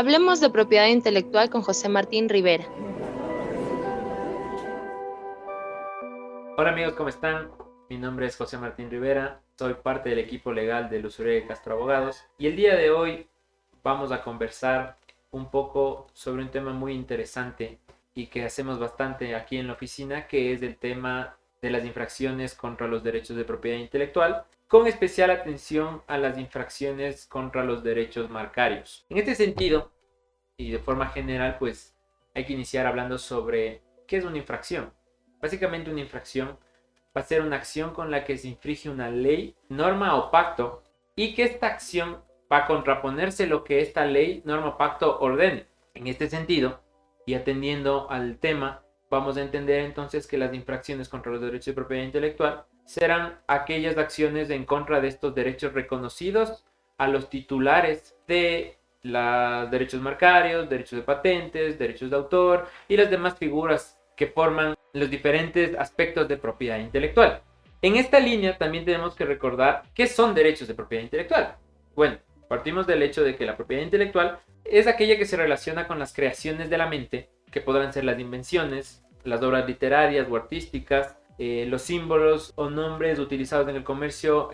Hablemos de propiedad intelectual con José Martín Rivera. Hola amigos, ¿cómo están? Mi nombre es José Martín Rivera, soy parte del equipo legal de Lusuria Castro Abogados y el día de hoy vamos a conversar un poco sobre un tema muy interesante y que hacemos bastante aquí en la oficina, que es el tema de las infracciones contra los derechos de propiedad intelectual, con especial atención a las infracciones contra los derechos marcarios. En este sentido, y de forma general, pues hay que iniciar hablando sobre qué es una infracción. Básicamente una infracción va a ser una acción con la que se infringe una ley, norma o pacto y que esta acción va a contraponerse a lo que esta ley, norma o pacto ordene. En este sentido, y atendiendo al tema, vamos a entender entonces que las infracciones contra los derechos de propiedad intelectual serán aquellas acciones en contra de estos derechos reconocidos a los titulares de los derechos marcarios, derechos de patentes, derechos de autor y las demás figuras que forman los diferentes aspectos de propiedad intelectual. En esta línea también tenemos que recordar qué son derechos de propiedad intelectual. Bueno, partimos del hecho de que la propiedad intelectual es aquella que se relaciona con las creaciones de la mente, que podrán ser las invenciones, las obras literarias o artísticas, los símbolos o nombres utilizados en el comercio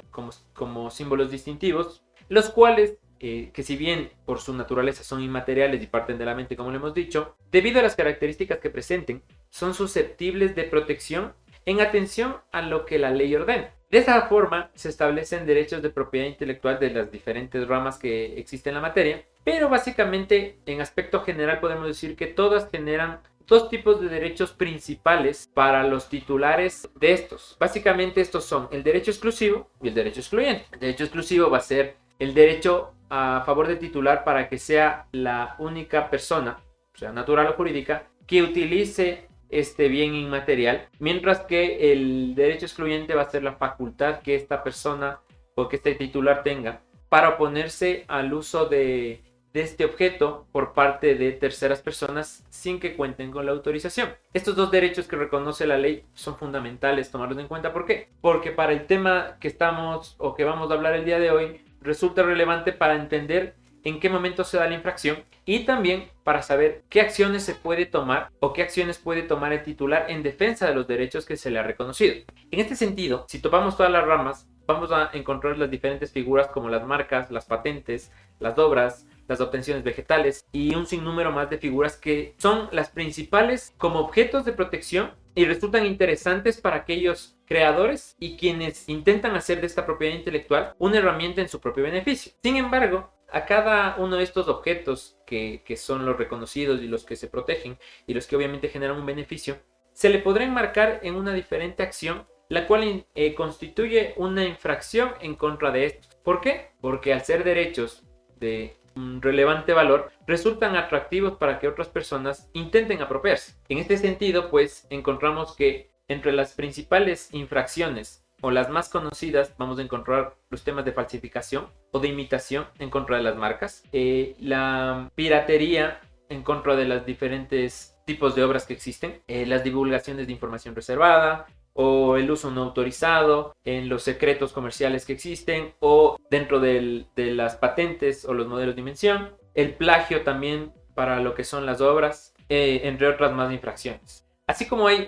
como símbolos distintivos, los cuales que si bien por su naturaleza son inmateriales y parten de la mente, como lo hemos dicho, debido a las características que presenten, son susceptibles de protección en atención a lo que la ley ordena. De esa forma se establecen derechos de propiedad intelectual de las diferentes ramas que existen en la materia, pero básicamente en aspecto general podemos decir que todas generan dos tipos de derechos principales para los titulares de estos. Básicamente estos son el derecho exclusivo y el derecho excluyente. El derecho exclusivo va a ser el derecho a favor del titular para que sea la única persona, o sea, natural o jurídica, que utilice este bien inmaterial, mientras que el derecho excluyente va a ser la facultad que esta persona o que este titular tenga para oponerse al uso de este objeto por parte de terceras personas sin que cuenten con la autorización. Estos dos derechos que reconoce la ley son fundamentales tomarlos en cuenta. ¿Por qué? Porque para el tema que estamos o que vamos a hablar el día de hoy resulta relevante para entender en qué momento se da la infracción y también para saber qué acciones se puede tomar o qué acciones puede tomar el titular en defensa de los derechos que se le ha reconocido. En este sentido, si topamos todas las ramas, vamos a encontrar las diferentes figuras como las marcas, las patentes, las obras, las obtenciones vegetales y un sinnúmero más de figuras que son las principales como objetos de protección y resultan interesantes para aquellos creadores y quienes intentan hacer de esta propiedad intelectual una herramienta en su propio beneficio. Sin embargo, a cada uno de estos objetos que son los reconocidos y los que se protegen y los que obviamente generan un beneficio, se le podrá enmarcar en una diferente acción, la cual constituye una infracción en contra de estos. ¿Por qué? Porque al ser derechos de un relevante valor, resultan atractivos para que otras personas intenten apropiarse. En este sentido, pues, encontramos que entre las principales infracciones o las más conocidas vamos a encontrar los temas de falsificación o de imitación en contra de las marcas, la piratería en contra de los diferentes tipos de obras que existen, las divulgaciones de información reservada, o el uso no autorizado en los secretos comerciales que existen o dentro de las patentes o los modelos de invención, el plagio también para lo que son las obras, entre otras más infracciones. Así como hay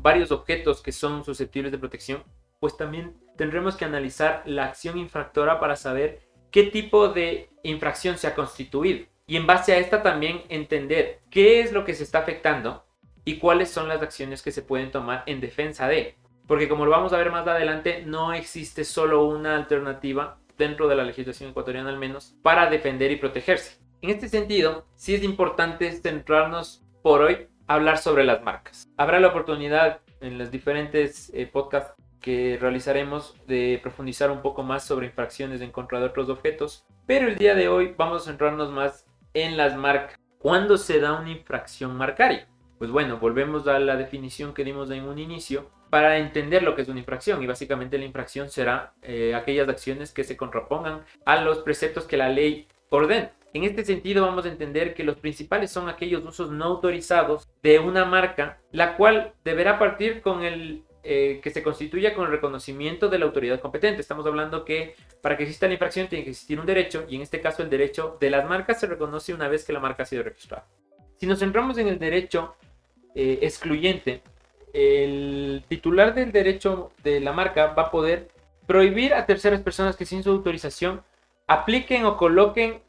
varios objetos que son susceptibles de protección, pues también tendremos que analizar la acción infractora para saber qué tipo de infracción se ha constituido y en base a esta también entender qué es lo que se está afectando y cuáles son las acciones que se pueden tomar en defensa de. Porque como lo vamos a ver más adelante, no existe solo una alternativa dentro de la legislación ecuatoriana al menos para defender y protegerse. En este sentido, sí es importante centrarnos por hoy a hablar sobre las marcas. Habrá la oportunidad en los diferentes podcasts que realizaremos de profundizar un poco más sobre infracciones en contra de otros objetos, pero el día de hoy vamos a centrarnos más en las marcas. ¿Cuándo se da una infracción marcaria? Pues bueno, volvemos a la definición que dimos en un inicio para entender lo que es una infracción y básicamente la infracción será aquellas acciones que se contrapongan a los preceptos que la ley ordena. En este sentido vamos a entender que los principales son aquellos usos no autorizados de una marca, la cual deberá partir con el que se constituya con el reconocimiento de la autoridad competente. Estamos hablando que para que exista la infracción tiene que existir un derecho, y en este caso el derecho de las marcas se reconoce una vez que la marca ha sido registrada. Si nos centramos en el derecho excluyente, el titular del derecho de la marca va a poder prohibir a terceras personas que sin su autorización apliquen o coloquen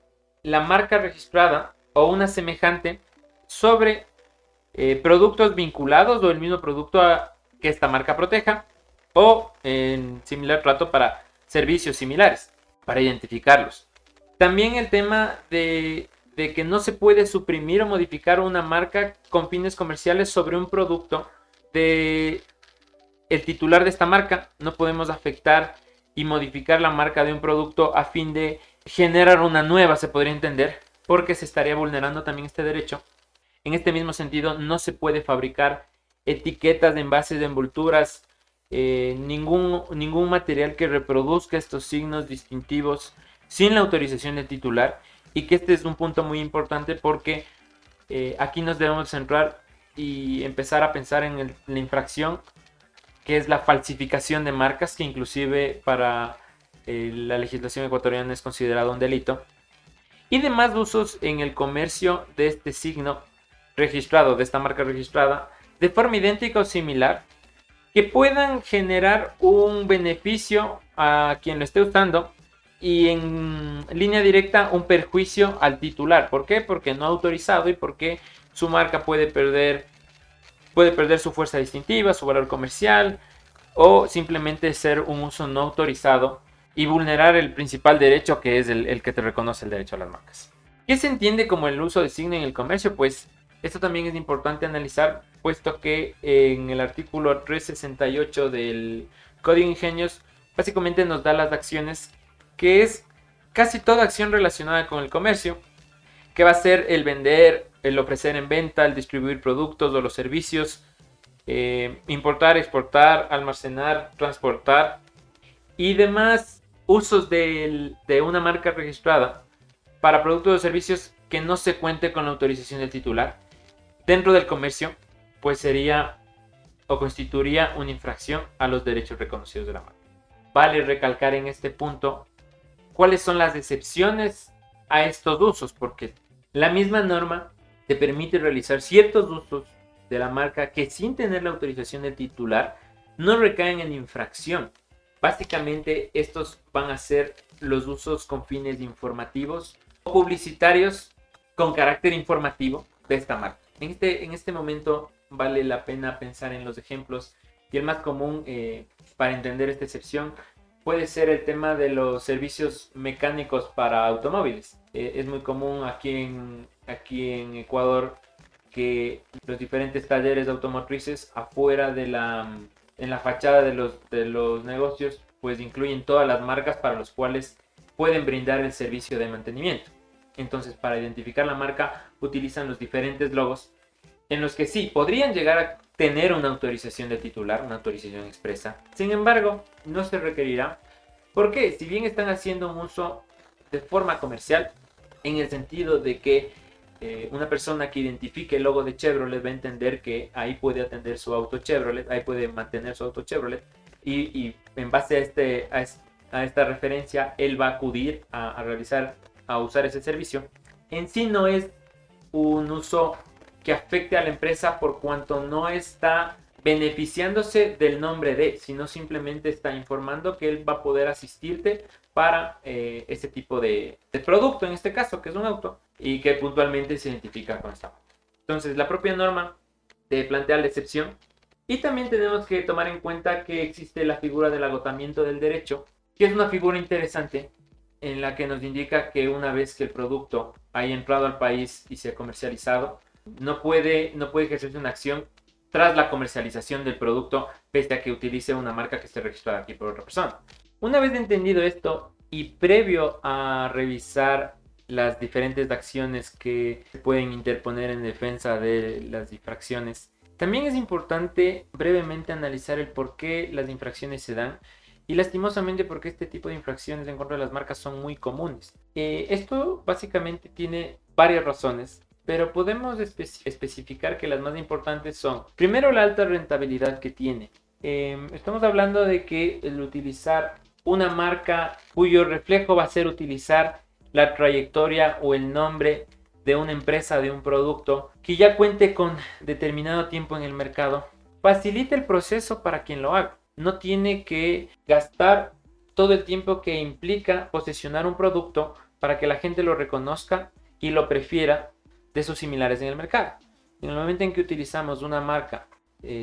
la marca registrada o una semejante sobre productos vinculados o el mismo producto que esta marca proteja, o en similar trato para servicios similares, para identificarlos. También el tema de que no se puede suprimir o modificar una marca con fines comerciales sobre un producto de el titular de esta marca. No podemos afectar y modificar la marca de un producto a fin de generar una nueva, se podría entender, porque se estaría vulnerando también este derecho. En este mismo sentido, no se puede fabricar etiquetas de envases de envolturas, ningún material que reproduzca estos signos distintivos sin la autorización del titular. Y que este es un punto muy importante, porque aquí nos debemos centrar y empezar a pensar en la infracción, que es la falsificación de marcas, que inclusive para la legislación ecuatoriana es considerado un delito. Y demás usos en el comercio de este signo registrado, de esta marca registrada, de forma idéntica o similar, que puedan generar un beneficio a quien lo esté usando y en línea directa un perjuicio al titular. ¿Por qué? Porque no ha autorizado y porque su marca puede perder su fuerza distintiva, su valor comercial, o simplemente ser un uso no autorizado y vulnerar el principal derecho, que es el que te reconoce el derecho a las marcas. ¿Qué se entiende como el uso de signo en el comercio? Pues esto también es importante analizar, puesto que en el artículo 368 del Código de Ingenios básicamente nos da las acciones, que es casi toda acción relacionada con el comercio, que va a ser el vender, el ofrecer en venta, el distribuir productos o los servicios, importar, exportar, almacenar, transportar y demás usos de una marca registrada para productos o servicios que no se cuente con la autorización del titular dentro del comercio, pues sería o constituiría una infracción a los derechos reconocidos de la marca. Vale recalcar en este punto cuáles son las excepciones a estos usos, porque la misma norma te permite realizar ciertos usos de la marca que, sin tener la autorización del titular, no recaen en infracción. Básicamente estos van a ser los usos con fines informativos o publicitarios con carácter informativo de esta marca. En este momento vale la pena pensar en los ejemplos, y el más común para entender esta excepción puede ser el tema de los servicios mecánicos para automóviles. Es muy común aquí en Ecuador que los diferentes talleres automotrices afuera en la fachada de los negocios pues incluyen todas las marcas para los cuales pueden brindar el servicio de mantenimiento. Entonces, para identificar la marca utilizan los diferentes logos, en los que sí podrían llegar a tener una autorización de titular, una autorización expresa. Sin embargo, no se requerirá, porque si bien están haciendo un uso de forma comercial, en el sentido de que una persona que identifique el logo de Chevrolet va a entender que ahí puede atender su auto Chevrolet, ahí puede mantener su auto Chevrolet, y en base a esta referencia él va a acudir a usar ese servicio. En sí no es un uso que afecte a la empresa, por cuanto no está beneficiándose del nombre de, sino simplemente está informando que él va a poder asistirte para ese tipo de producto, en este caso, que es un auto, y que puntualmente se identifica con esta marca. Entonces, la propia norma te plantea la excepción, y también tenemos que tomar en cuenta que existe la figura del agotamiento del derecho, que es una figura interesante, en la que nos indica que una vez que el producto haya entrado al país y se ha comercializado, no puede ejercerse una acción tras la comercialización del producto, pese a que utilice una marca que esté registrada aquí por otra persona. Una vez entendido esto, y previo a revisar las diferentes acciones que se pueden interponer en defensa de las infracciones, también es importante brevemente analizar el por qué las infracciones se dan, y lastimosamente porque este tipo de infracciones en contra de las marcas son muy comunes. Esto básicamente tiene varias razones, pero podemos especificar que las más importantes son, primero, la alta rentabilidad que tiene estamos hablando de que el utilizar una marca cuyo reflejo va a ser utilizar la trayectoria o el nombre de una empresa, de un producto que ya cuente con determinado tiempo en el mercado, facilita el proceso para quien lo haga. No tiene que gastar todo el tiempo que implica posesionar un producto para que la gente lo reconozca y lo prefiera de sus similares en el mercado. En el momento en que utilizamos una marca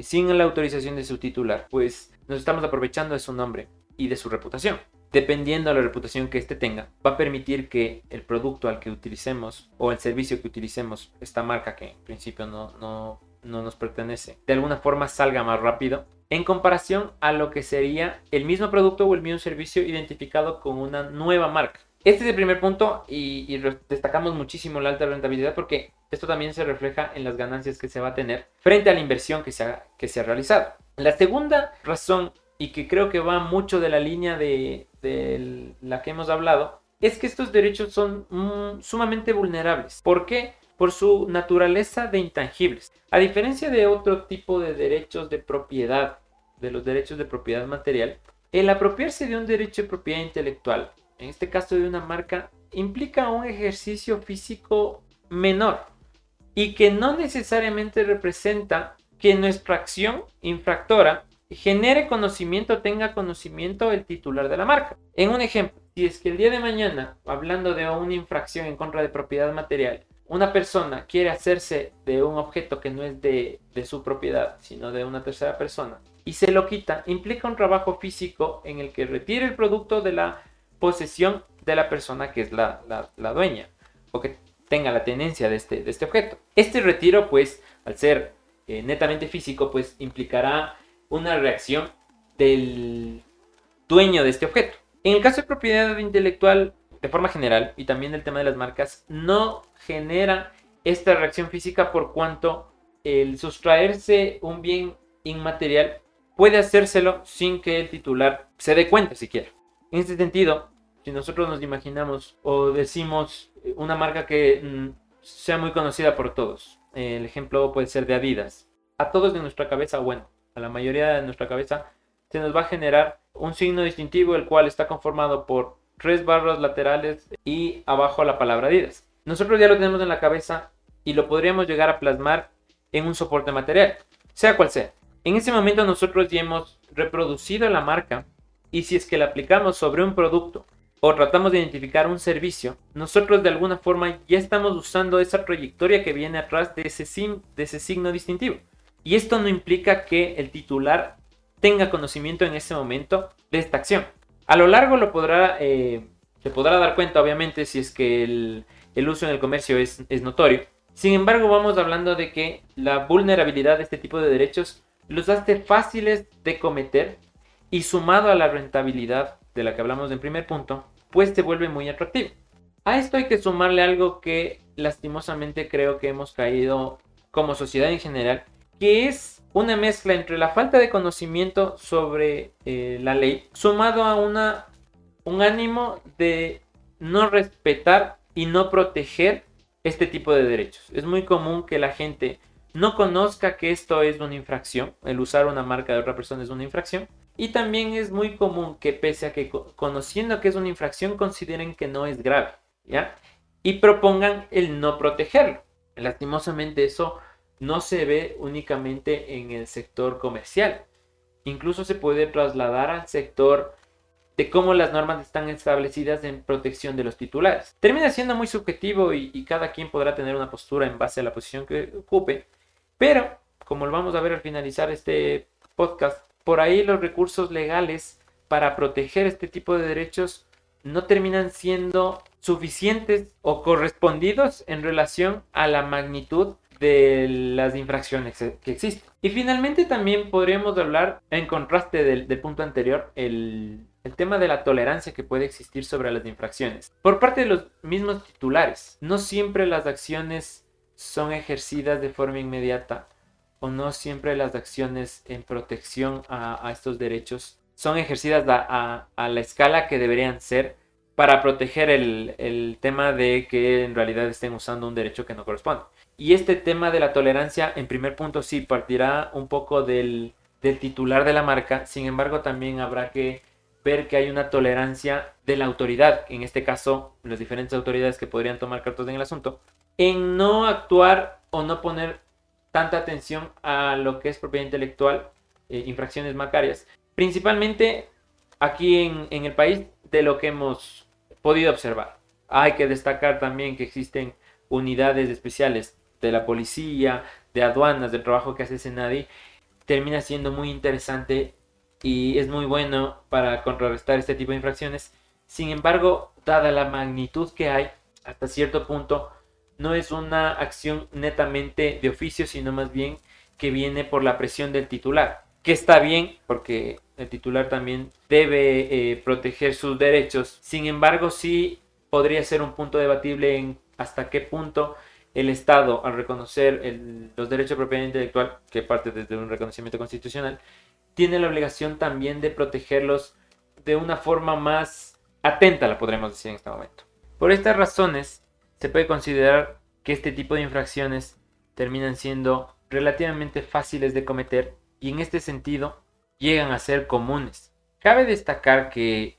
sin la autorización de su titular, pues nos estamos aprovechando de su nombre y de su reputación. Dependiendo de la reputación que éste tenga, va a permitir que el producto al que utilicemos o el servicio que utilicemos, esta marca que en principio no nos pertenece, de alguna forma salga más rápido en comparación a lo que sería el mismo producto o el mismo servicio identificado con una nueva marca. Este es el primer punto y destacamos muchísimo la alta rentabilidad porque esto también se refleja en las ganancias que se va a tener frente a la inversión que se ha realizado. La segunda razón, y que creo que va mucho de la línea de la que hemos hablado, es que estos derechos son sumamente vulnerables. ¿Por qué? Por su naturaleza de intangibles. A diferencia de otro tipo de derechos de propiedad, de los derechos de propiedad material, el apropiarse de un derecho de propiedad intelectual, en este caso de una marca, implica un ejercicio físico menor y que no necesariamente representa que nuestra acción infractora genere conocimiento, tenga conocimiento el titular de la marca. En un ejemplo, si es que el día de mañana, hablando de una infracción en contra de propiedad material, una persona quiere hacerse de un objeto que no es de su propiedad, sino de una tercera persona, y se lo quita, implica un trabajo físico en el que retire el producto de la posesión de la persona que es la dueña, o que tenga la tenencia de este objeto. Este retiro, pues, al ser netamente físico, pues implicará una reacción del dueño de este objeto. En el caso de propiedad intelectual, de forma general, y también el tema de las marcas, no genera esta reacción física por cuanto el sustraerse un bien inmaterial puede hacérselo sin que el titular se dé cuenta siquiera. En este sentido, si nosotros nos imaginamos o decimos una marca que sea muy conocida por todos, el ejemplo puede ser de Adidas, a todos de nuestra cabeza, bueno, a la mayoría de nuestra cabeza, se nos va a generar un signo distintivo, el cual está conformado por 3 barras laterales y abajo la palabra Adidas. Nosotros ya lo tenemos en la cabeza y lo podríamos llegar a plasmar en un soporte material, sea cual sea. En ese momento nosotros ya hemos reproducido la marca y si es que la aplicamos sobre un producto o tratamos de identificar un servicio, nosotros de alguna forma ya estamos usando esa trayectoria que viene atrás de ese signo distintivo. Y esto no implica que el titular tenga conocimiento en ese momento de esta acción. A lo largo se podrá dar cuenta, obviamente, si es que el uso en el comercio es notorio. Sin embargo, vamos hablando de que la vulnerabilidad de este tipo de derechos los hace fáciles de cometer y sumado a la rentabilidad de la que hablamos en primer punto, pues se vuelve muy atractivo. A esto hay que sumarle algo que lastimosamente creo que hemos caído como sociedad en general, que es una mezcla entre la falta de conocimiento sobre la ley, sumado a un ánimo de no respetar y no proteger este tipo de derechos. Es muy común que la gente no conozca que esto es una infracción, el usar una marca de otra persona es una infracción, y también es muy común que pese a que conociendo que es una infracción consideren que no es grave, ¿ya? Y propongan el no protegerlo. Lastimosamente eso no se ve únicamente en el sector comercial. Incluso se puede trasladar al sector de cómo las normas están establecidas en protección de los titulares. Termina siendo muy subjetivo y cada quien podrá tener una postura en base a la posición que ocupe. Pero, como lo vamos a ver al finalizar este podcast, por ahí los recursos legales para proteger este tipo de derechos no terminan siendo suficientes o correspondidos en relación a la magnitud de las infracciones que existen. Y finalmente también podríamos hablar, en contraste del punto anterior, el tema de la tolerancia que puede existir sobre las infracciones. Por parte de los mismos titulares, no siempre las acciones son ejercidas de forma inmediata o no siempre las acciones en protección a estos derechos son ejercidas a la escala que deberían ser para proteger el tema de que en realidad estén usando un derecho que no corresponde. Y este tema de la tolerancia, en primer punto, sí partirá un poco del del titular de la marca. Sin embargo, también habrá que ver que hay una tolerancia de la autoridad, en este caso las diferentes autoridades que podrían tomar cartas en el asunto, en no actuar o no poner tanta atención a lo que es propiedad intelectual, infracciones macarias, principalmente aquí en el país, de lo que hemos podido observar. Hay que destacar también que existen unidades especiales de la policía, de aduanas, del trabajo que hace Senadi. Termina siendo muy interesante y es muy bueno para contrarrestar este tipo de infracciones. Sin embargo, dada la magnitud que hay, hasta cierto punto no es una acción netamente de oficio, sino más bien que viene por la presión del titular, que está bien porque el titular también debe proteger sus derechos. Sin embargo, sí podría ser un punto debatible en hasta qué punto el Estado, al reconocer los derechos de propiedad intelectual, que parte desde un reconocimiento constitucional, tiene la obligación también de protegerlos de una forma más atenta, la podremos decir en este momento. Por estas razones, se puede considerar que este tipo de infracciones terminan siendo relativamente fáciles de cometer y en este sentido llegan a ser comunes. Cabe destacar que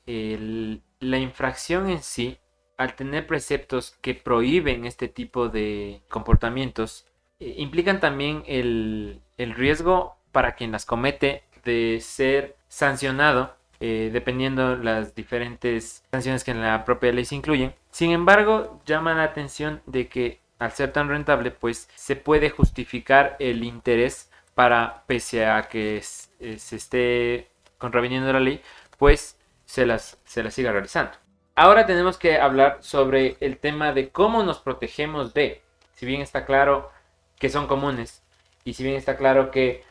la infracción en sí, al tener preceptos que prohíben este tipo de comportamientos, implican también el riesgo para quien las comete de ser sancionado, dependiendo las diferentes sanciones que en la propia ley se incluyen. Sin embargo, llama la atención de que al ser tan rentable, pues se puede justificar el interés para, pese a que se esté contraviniendo la ley, pues se las siga realizando. Ahora tenemos que hablar sobre el tema de cómo nos protegemos de, si bien está claro que son comunes y si bien está claro que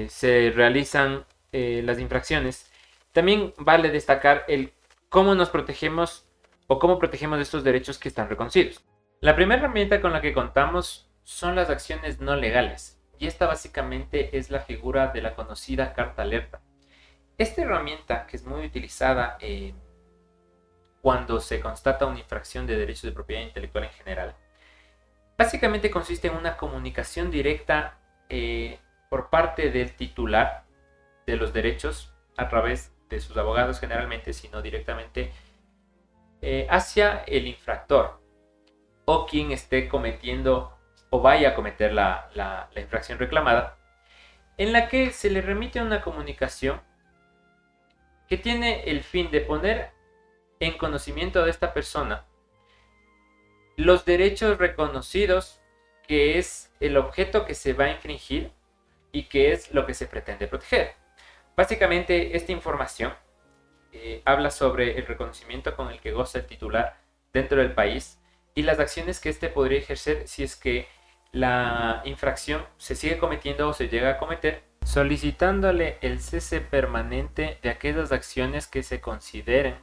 se realizan las infracciones, también vale destacar el cómo nos protegemos o cómo protegemos estos derechos que están reconocidos. La primera herramienta con la que contamos son las acciones no legales, y esta básicamente es la figura de la conocida carta alerta. Esta herramienta, que es muy utilizada cuando se constata una infracción de derechos de propiedad intelectual en general, básicamente consiste en una comunicación directa por parte del titular de los derechos a través de sus abogados generalmente, sino directamente hacia el infractor o quien esté cometiendo o vaya a cometer la infracción reclamada, en la que se le remite una comunicación que tiene el fin de poner en conocimiento de esta persona los derechos reconocidos, que es el objeto que se va a infringir y que es lo que se pretende proteger. Básicamente, esta información habla sobre el reconocimiento con el que goza el titular dentro del país y las acciones que éste podría ejercer si es que la infracción se sigue cometiendo o se llega a cometer, solicitándole el cese permanente de aquellas acciones que se consideren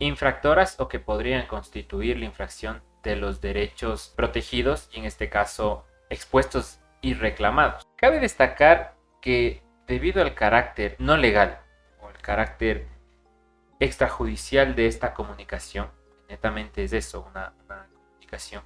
infractoras o que podrían constituir la infracción de los derechos protegidos y en este caso expuestos y reclamados. Cabe destacar que debido al carácter no legal o el carácter extrajudicial de esta comunicación, netamente es eso, una comunicación,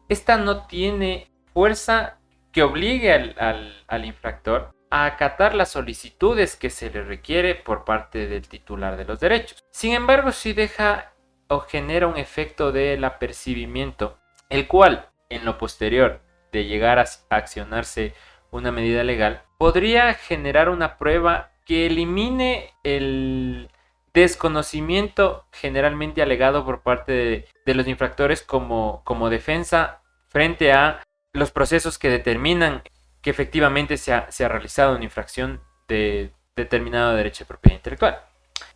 esta no tiene fuerza que obligue al infractor a acatar las solicitudes que se le requiere por parte del titular de los derechos. Sin embargo, sí deja o genera un efecto del apercibimiento, el cual, en lo posterior de llegar a accionarse una medida legal, podría generar una prueba que elimine el desconocimiento generalmente alegado por parte de los infractores como defensa frente a los procesos que determinan que efectivamente se ha realizado una infracción de determinado derecho de propiedad intelectual.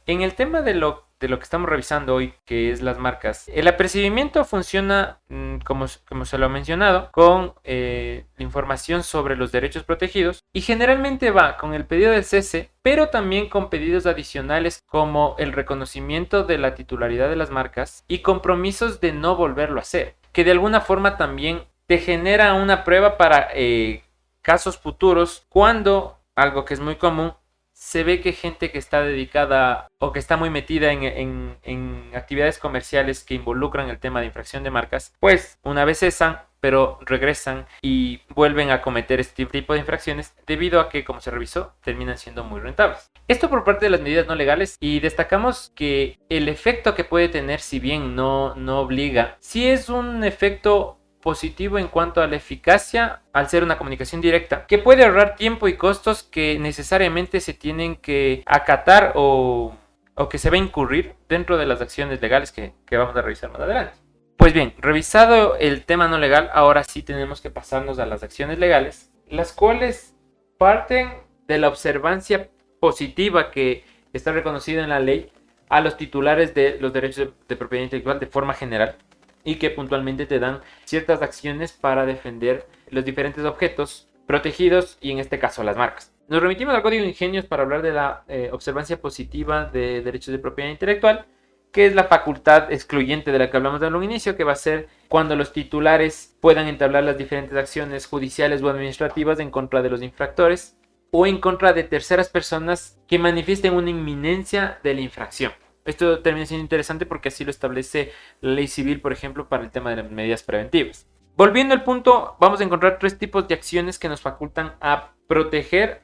En el tema de lo que estamos revisando hoy, que es las marcas, el apercibimiento funciona, como se lo ha mencionado, con la información sobre los derechos protegidos y generalmente va con el pedido de cese, pero también con pedidos adicionales como el reconocimiento de la titularidad de las marcas y compromisos de no volverlo a hacer, que de alguna forma también te genera una prueba para casos futuros cuando, algo que es muy común, se ve que gente que está dedicada o que está muy metida en actividades comerciales que involucran el tema de infracción de marcas, pues una vez cesan, pero regresan y vuelven a cometer este tipo de infracciones debido a que, como se revisó, terminan siendo muy rentables. Esto por parte de las medidas no legales, y destacamos que el efecto que puede tener, si bien no obliga, sí es un efecto positivo en cuanto a la eficacia al ser una comunicación directa, que puede ahorrar tiempo y costos que necesariamente se tienen que acatar o que se va a incurrir dentro de las acciones legales que vamos a revisar más adelante. Pues bien, revisado el tema no legal, ahora sí tenemos que pasarnos a las acciones legales, las cuales parten de la observancia positiva que está reconocida en la ley a los titulares de los derechos de propiedad intelectual de forma general, y que puntualmente te dan ciertas acciones para defender los diferentes objetos protegidos y en este caso las marcas. Nos remitimos al Código de Ingenios para hablar de la observancia positiva de derechos de propiedad intelectual, que es la facultad excluyente de la que hablamos en un inicio, que va a ser cuando los titulares puedan entablar las diferentes acciones judiciales o administrativas en contra de los infractores o en contra de terceras personas que manifiesten una inminencia de la infracción. Esto termina siendo interesante porque así lo establece la ley civil, por ejemplo, para el tema de las medidas preventivas. Volviendo al punto, vamos a encontrar tres tipos de acciones que nos facultan a proteger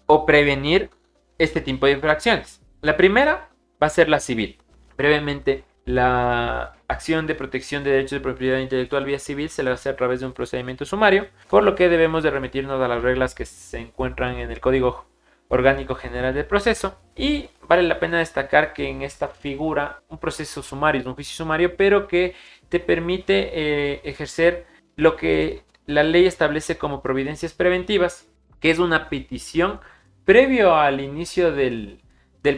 o prevenir este tipo de infracciones. La primera va a ser la civil. Brevemente, la acción de protección de derechos de propiedad intelectual vía civil se la hace a través de un procedimiento sumario, por lo que debemos de remitirnos a las reglas que se encuentran en el Código Orgánico General del Proceso. Y vale la pena destacar que en esta figura un proceso sumario es un juicio sumario, pero que te permite ejercer lo que la ley establece como providencias preventivas, que es una petición previo al inicio del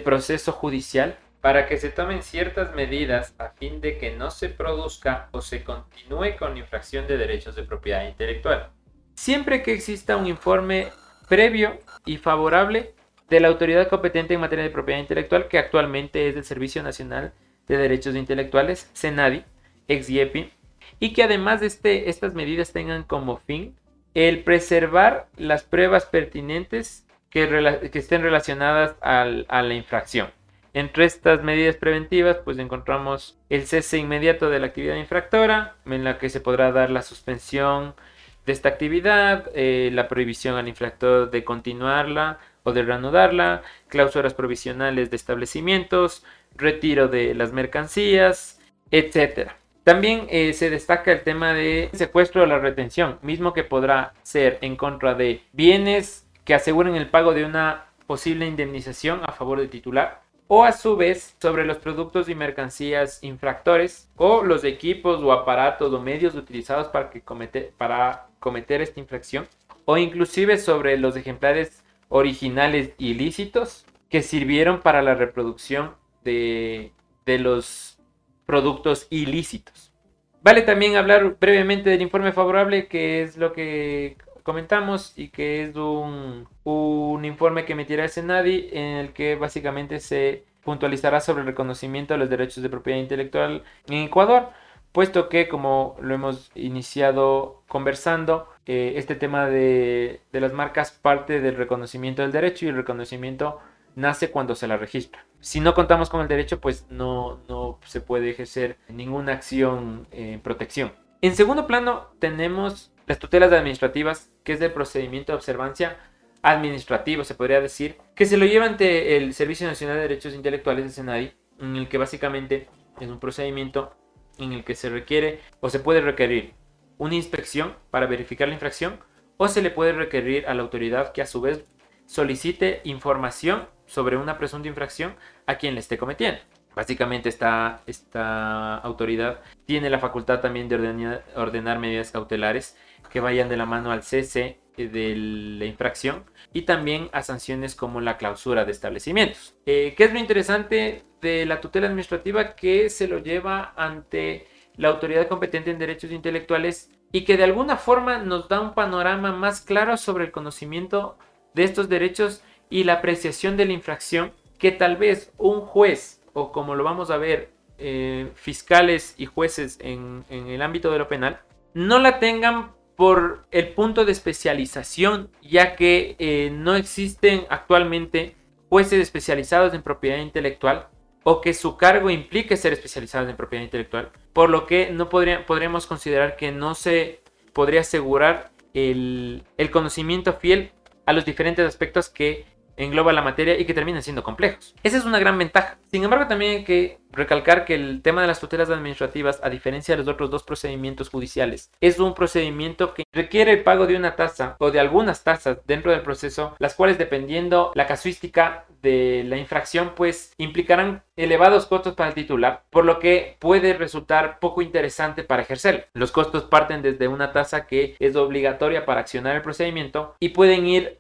proceso judicial para que se tomen ciertas medidas a fin de que no se produzca o se continúe con infracción de derechos de propiedad intelectual. Siempre que exista un informe previo y favorable de la autoridad competente en materia de propiedad intelectual, que actualmente es el Servicio Nacional de Derechos Intelectuales, SENADI, ex-IEPI, y que además de estas medidas tengan como fin el preservar las pruebas pertinentes que estén relacionadas a la infracción. Entre estas medidas preventivas, pues encontramos el cese inmediato de la actividad infractora, en la que se podrá dar la suspensión de esta actividad, la prohibición al infractor de continuarla o de reanudarla, cláusulas provisionales de establecimientos, retiro de las mercancías, etc. También se destaca el tema de secuestro o la retención, mismo que podrá ser en contra de bienes que aseguren el pago de una posible indemnización a favor del titular, o a su vez sobre los productos y mercancías infractores o los equipos o aparatos o medios utilizados para cometer esta infracción, o inclusive sobre los ejemplares originales ilícitos que sirvieron para la reproducción de los productos ilícitos. Vale también hablar brevemente del informe favorable, que es lo que comentamos y que es un informe que emitirá el SENADI, en el que básicamente se puntualizará sobre el reconocimiento de los derechos de propiedad intelectual en Ecuador, puesto que, como lo hemos iniciado conversando, este tema de las marcas parte del reconocimiento del derecho, y el reconocimiento nace cuando se la registra. Si no contamos con el derecho, pues no se puede ejercer ninguna acción en protección. En segundo plano tenemos las tutelas administrativas, que es del procedimiento de observancia administrativo, se podría decir, que se lo lleva ante el Servicio Nacional de Derechos Intelectuales de SENADI, en el que básicamente es un procedimiento en el que se requiere o se puede requerir una inspección para verificar la infracción, o se le puede requerir a la autoridad que a su vez solicite información sobre una presunta infracción a quien le esté cometiendo. Básicamente esta autoridad tiene la facultad también de ordenar medidas cautelares que vayan de la mano al cese de la infracción y también a sanciones como la clausura de establecimientos. ¿Qué es lo interesante de la tutela administrativa? Que se lo lleva ante la autoridad competente en derechos intelectuales y que de alguna forma nos da un panorama más claro sobre el conocimiento de estos derechos y la apreciación de la infracción, que tal vez un juez, o como lo vamos a ver, fiscales y jueces en el ámbito de lo penal, no la tengan por el punto de especialización, ya que no existen actualmente jueces especializados en propiedad intelectual, o que su cargo implique ser especializados en propiedad intelectual, por lo que no podríamos considerar que no se podría asegurar el conocimiento fiel a los diferentes aspectos que engloba la materia y que terminan siendo complejos. Esa es una gran ventaja. Sin embargo, también hay que recalcar que el tema de las tutelas administrativas, a diferencia de los otros dos procedimientos judiciales, es un procedimiento que requiere el pago de una tasa o de algunas tasas dentro del proceso, las cuales, dependiendo la casuística de la infracción, pues implicarán elevados costos para el titular, por lo que puede resultar poco interesante para ejercerlo. Los costos parten desde una tasa que es obligatoria para accionar el procedimiento y pueden ir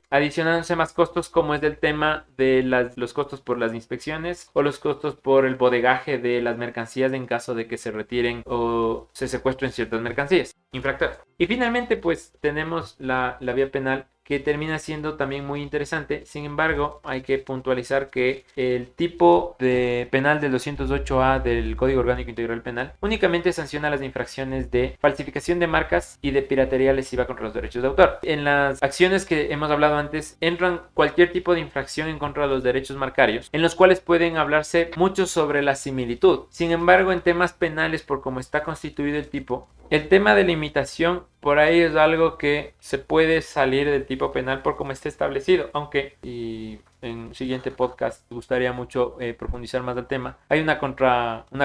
adicionándose más costos, como es el tema de los costos por las inspecciones o los costos por el bodegaje de las mercancías en caso de que se retiren o se secuestren ciertas mercancías infractoras. Y finalmente, pues tenemos la vía penal, que termina siendo también muy interesante. Sin embargo, hay que puntualizar que el tipo de penal del 208A del Código Orgánico Integral Penal únicamente sanciona las infracciones de falsificación de marcas y de piratería lesiva contra los derechos de autor. En las acciones que hemos hablado antes entran cualquier tipo de infracción en contra de los derechos marcarios, en los cuales pueden hablarse mucho sobre la similitud. Sin embargo, en temas penales, por cómo está constituido el tipo, el tema de la imitación por ahí es algo que se puede salir del tipo penal por cómo está establecido, aunque, y en un siguiente podcast me gustaría mucho profundizar más del tema, hay una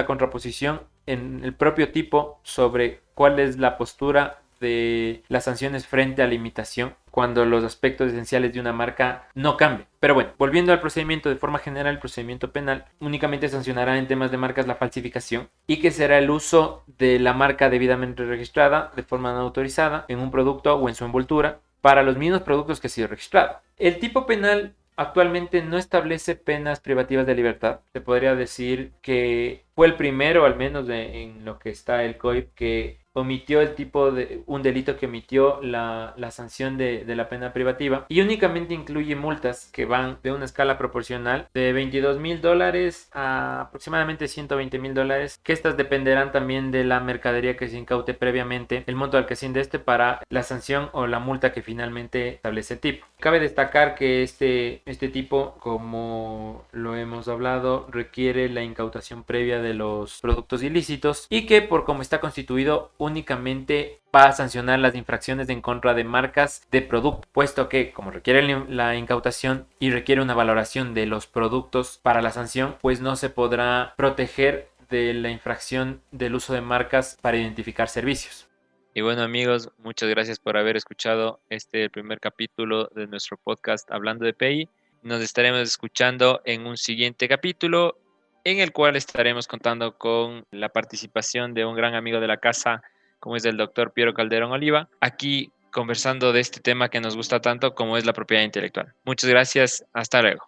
contraposición en el propio tipo sobre cuál es la postura de las sanciones frente a la imitación cuando los aspectos esenciales de una marca no cambian. Pero bueno, volviendo al procedimiento, de forma general, el procedimiento penal únicamente sancionará en temas de marcas la falsificación, y que será el uso de la marca debidamente registrada de forma no autorizada en un producto o en su envoltura para los mismos productos que ha sido registrado. El tipo penal actualmente no establece penas privativas de libertad. Se podría decir que fue el primero, al menos en lo que está el COIP, que omitió el tipo de un delito que omitió la sanción de la pena privativa, y únicamente incluye multas que van de una escala proporcional de $22,000 a aproximadamente $120,000, que estas dependerán también de la mercadería que se incaute previamente, el monto al que asciende para la sanción o la multa que finalmente establece el tipo. Cabe destacar que este tipo, como lo hemos hablado, requiere la incautación previa de los productos ilícitos, y que, por cómo está constituido, únicamente va a sancionar las infracciones en contra de marcas de producto, puesto que, como requiere la incautación y requiere una valoración de los productos para la sanción, pues no se podrá proteger de la infracción del uso de marcas para identificar servicios. Y bueno, amigos, muchas gracias por haber escuchado este primer capítulo de nuestro podcast Hablando de PI. Nos estaremos escuchando en un siguiente capítulo, en el cual estaremos contando con la participación de un gran amigo de la casa, como es el doctor Piero Calderón Oliva, aquí conversando de este tema que nos gusta tanto, como es la propiedad intelectual. Muchas gracias, hasta luego.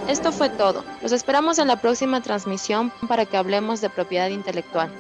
Esto fue todo. Los esperamos en la próxima transmisión para que hablemos de propiedad intelectual.